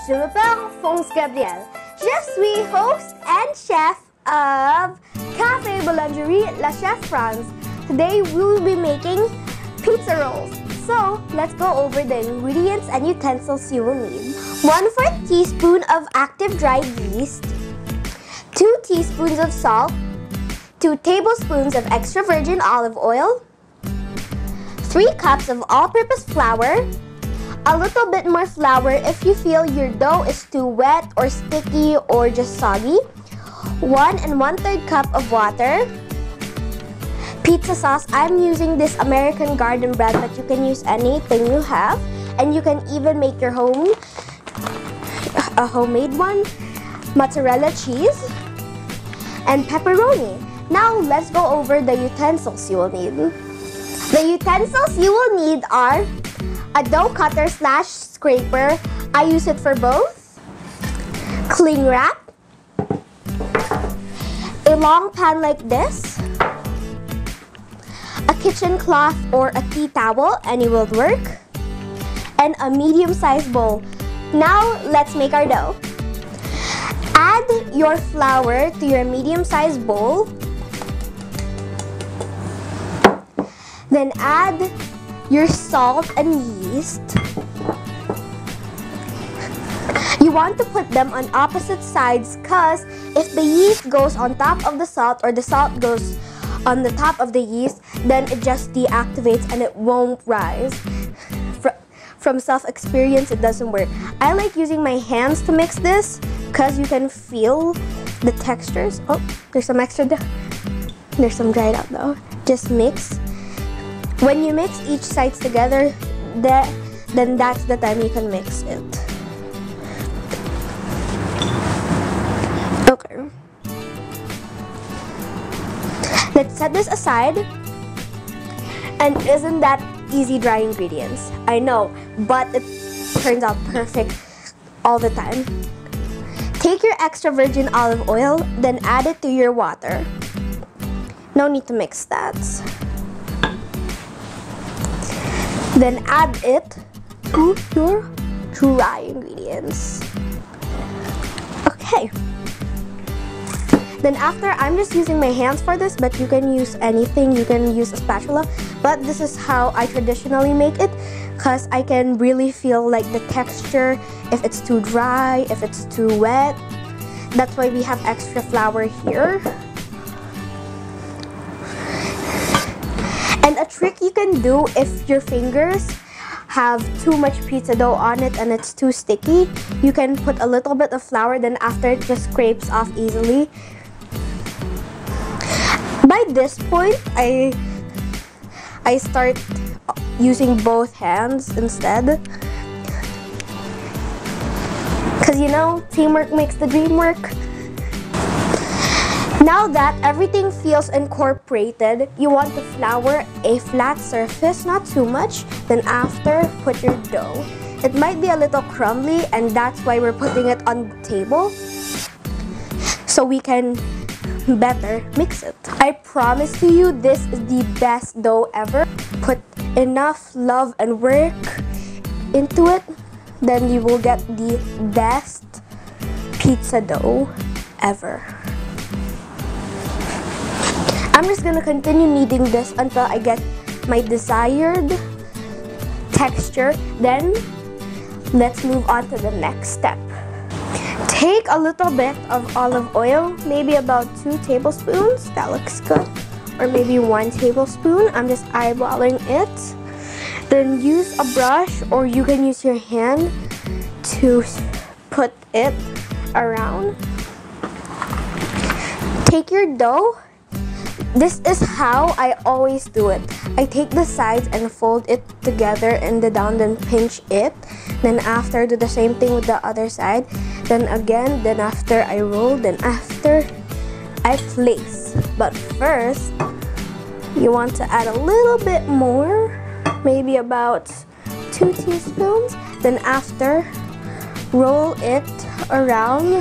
je m'appelle Franz Gabriel. Je suis host and chef of Cafe Boulangerie La'ChefFranz. Today we will be making pizza rolls. So let's go over the ingredients and utensils you will need. 1/4 teaspoon of active dried yeast, 2 teaspoons of salt, 2 tablespoons of extra virgin olive oil, 3 cups of all-purpose flour, a little bit more flour if you feel your dough is too wet or sticky or just soggy, 1 1/3 cup of water, pizza sauce. I'm using this American Garden bread, but you can use anything you have, and you can even make your a homemade one, mozzarella cheese, and pepperoni. Now let's go over the utensils you will need. The utensils you will need are a dough cutter / scraper. I use it for both. Cling wrap. A long pan like this. A kitchen cloth or a tea towel, any will work. And a medium-sized bowl. Now let's make our dough. Add your flour to your medium-sized bowl. Then add your salt and yeast. You want to put them on opposite sides because if the yeast goes on top of the salt or the salt goes on the top of the yeast, then it just deactivates and it won't rise. From self-experience, it doesn't work. I like using my hands to mix this because you can feel the textures. Oh, there's some extra. There's some dried out though. Just mix. When you mix each sides together, then that's the time you can mix it. Okay. Let's set this aside. And isn't that easy dry ingredients? I know, but it turns out perfect all the time. Take your extra virgin olive oil, then add it to your water. No need to mix that. Then add it to your dry ingredients. Okay. Then after, I'm just using my hands for this, but you can use anything. You can use a spatula, but this is how I traditionally make it because I can really feel like the texture, if it's too dry, if it's too wet. That's why we have extra flour here. And a trick you can do if your fingers have too much pizza dough on it and it's too sticky, you can put a little bit of flour, then after it just scrapes off easily. By this point, I start using both hands instead. Because you know, teamwork makes the dream work. Now that everything feels incorporated, you want to flour a flat surface, not too much. Then after, put your dough. It might be a little crumbly, and that's why we're putting it on the table, so we can better mix it. I promise to you, this is the best dough ever. Put enough love and work into it, then you will get the best pizza dough ever. I'm just gonna continue kneading this until I get my desired texture. Then let's move on to the next step. Take a little bit of olive oil, maybe about 2 tablespoons. That looks good. Or maybe 1 tablespoon. I'm just eyeballing it. Then use a brush, or you can use your hand to put it around. Take your dough. This is how I always do it. I take the sides and fold it together in the down, then pinch it. Then after, do the same thing with the other side. Then again, then after I roll, then after I place. But first, you want to add a little bit more, maybe about 2 teaspoons. Then after, roll it around.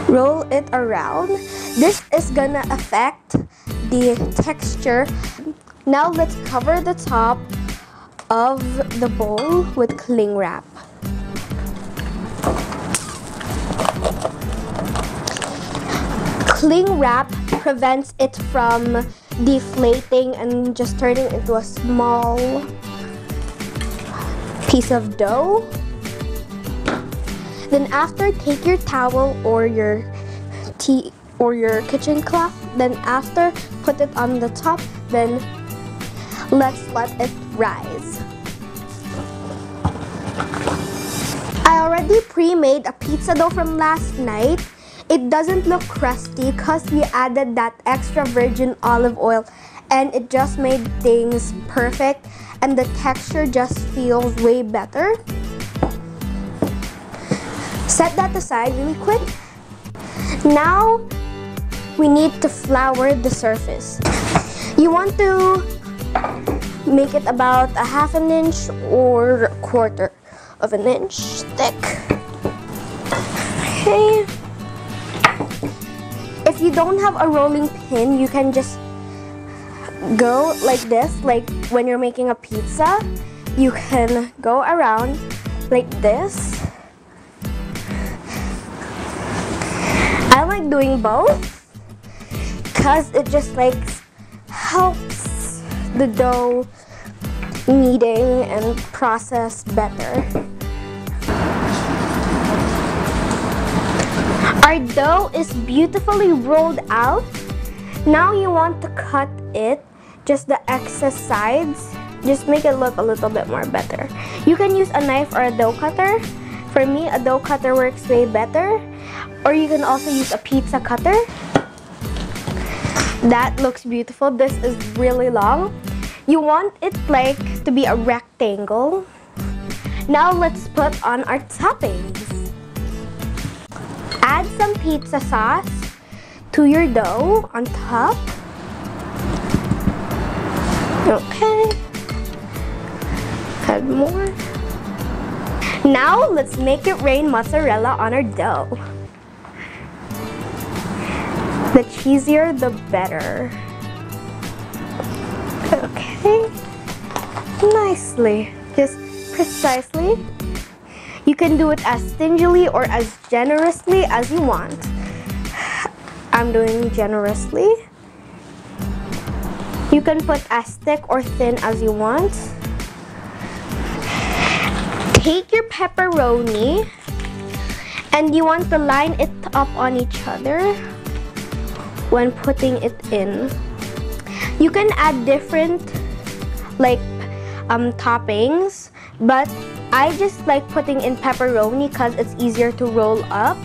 Roll it around. This is gonna affect the texture. Now let's cover the top of the bowl with cling wrap. Cling wrap prevents it from deflating and just turning into a small piece of dough. Then after, take your towel or your kitchen cloth. Then after, put it on the top. Then let's let it rise. I already pre-made a pizza dough from last night. It doesn't look crusty because we added that extra virgin olive oil, and it just made things perfect, and the texture just feels way better. Set that aside really quick. Now we need to flour the surface. You want to make it about a half an inch or a quarter of an inch thick. Okay. If you don't have a rolling pin, you can just go like this, like when you're making a pizza. You can go around like this. I like doing both because it just like helps the dough kneading and process better. Our dough is beautifully rolled out. Now you want to cut it, just the excess sides. Just make it look a little bit more better. You can use a knife or a dough cutter. For me, a dough cutter works way better. Or you can also use a pizza cutter. That looks beautiful. This is really long. You want it like to be a rectangle. Now let's put on our toppings. Add some pizza sauce to your dough on top. Okay. Add more. Now let's make it rain mozzarella on our dough. The cheesier, the better. Okay. Nicely. Just precisely. You can do it as stingily or as generously as you want. I'm doing generously. You can put as thick or thin as you want. Take your pepperoni and you want to line it up on each other when putting it in. You can add different toppings, but I just like putting in pepperoni because it's easier to roll up.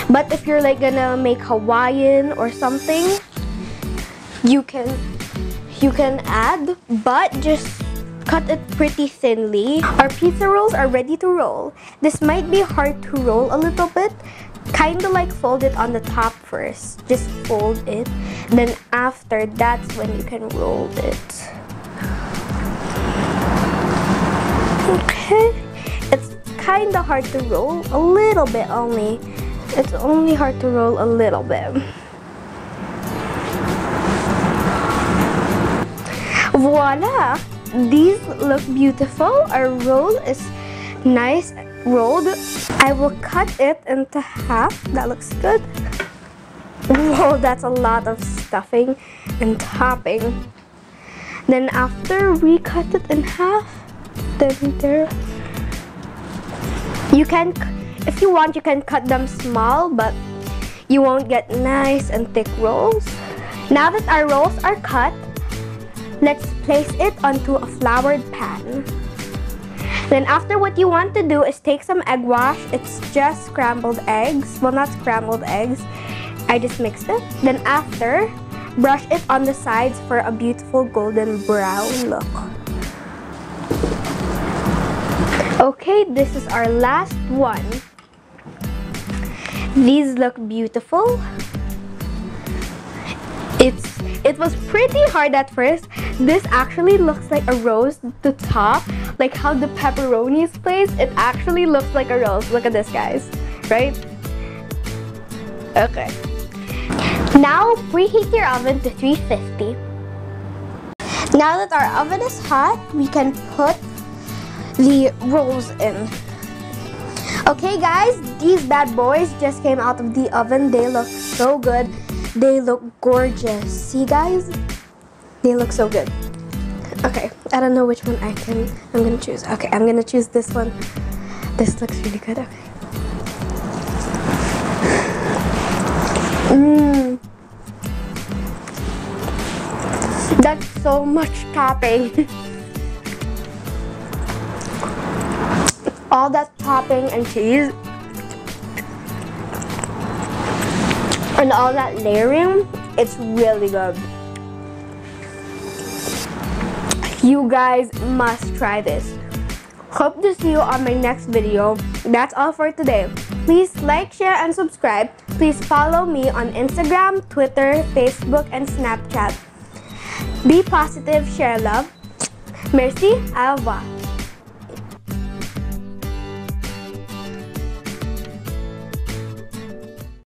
But if you're like gonna make Hawaiian or something, you can add, but just cut it pretty thinly. Our pizza rolls are ready to roll. This might be hard to roll a little bit. Kind of like fold it on the top first. Just fold it. Then after, that's when you can roll it. Okay. It's kind of hard to roll. A little bit only. It's only hard to roll a little bit. Voila! These look beautiful. Our roll is nice rolled. I will cut it into half. That looks good. Whoa, that's a lot of stuffing and topping. Then after we cut it in half, then there. You can, if you want, you can cut them small, but you won't get nice and thick rolls. Now that our rolls are cut, let's place it onto a floured pan. Then after, what you want to do is take some egg wash. It's just scrambled eggs. Well, not scrambled eggs. I just mixed it. Then after, brush it on the sides for a beautiful golden brown look. Okay, this is our last one. These look beautiful. It was pretty hard at first. This actually looks like a rose, the top. Like how the pepperoni is placed, it actually looks like a rose. Look at this, guys. Right? Okay. Now, preheat your oven to 350. Now that our oven is hot, we can put the rolls in. Okay guys, these bad boys just came out of the oven. They look so good. They look gorgeous. See guys? They look so good. Okay, I don't know which one I'm gonna choose. Okay, I'm gonna choose this one. This looks really good. Okay. That's so much topping. All that topping and cheese and all that layering, it's really good. You guys must try this. Hope to see you on my next video. That's all for today. Please like, share, and subscribe. Please follow me on Instagram, Twitter, Facebook, and Snapchat. Be positive, share love. Merci, au revoir.